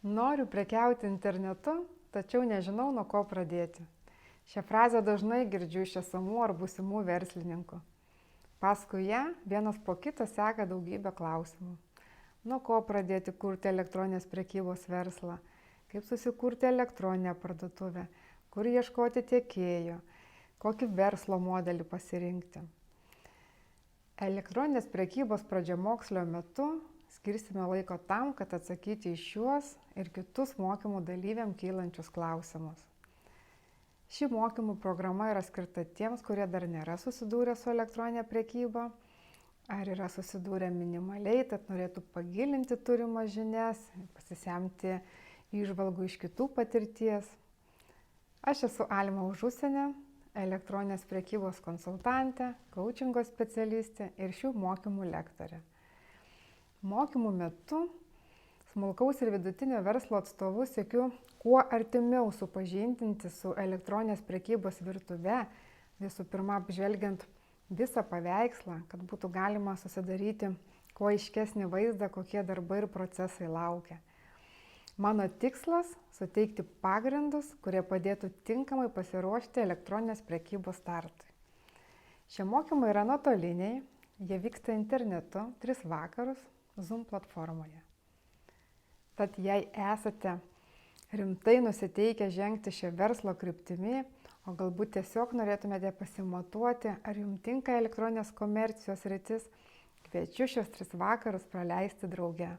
Noriu prekiauti internetu, tačiau nežinau, nuo ko pradėti. Šią frazę dažnai girdžiu iš esamų ar būsimų verslininkų. Paskui ją vienas po kito seka daugybę klausimų. Nuo ko pradėti kurti elektroninės prekybos verslą, kaip susikurti elektroninę parduotuvę, kur ieškoti tiekėjo, kokį verslo modelį pasirinkti. Elektroninės prekybos pradžiamokslio metu skirsime laiko tam, kad atsakyti į šiuos ir kitus mokymų dalyviam kylančius klausimus. Ši mokymų programa yra skirta tiems, kurie dar nėra susidūrę su elektroninė prekyba, ar yra susidūrę minimaliai, tad norėtų pagilinti turimas žinias, pasisemti įžvalgų iš kitų patirties. Aš esu Alma Užusienė, elektroninės prekybos konsultantė, coachingo specialistė ir šių mokymų lektorė. Mokymų metu smulkaus ir vidutinio verslo atstovus siekiu kuo artimiau supažindinti su elektroninės prekybos virtuve, visų pirma apžvelgiant visą paveikslą, kad būtų galima susidaryti kuo aiškesnį vaizdą, kokie darbai ir procesai laukia. Mano tikslas – suteikti pagrindus, kurie padėtų tinkamai pasiruošti elektroninės prekybos startui. Šie mokymai yra nuotoliniai, jie vyksta internetu 3 vakarus Zoom platformoje. Tad jei esate rimtai nusiteikę žengti šią verslo kryptimi, o galbūt tiesiog norėtumėte pasimatuoti, ar jums tinka elektroninės komercijos sritis, kviečiu šios 3 vakarus praleisti drauge.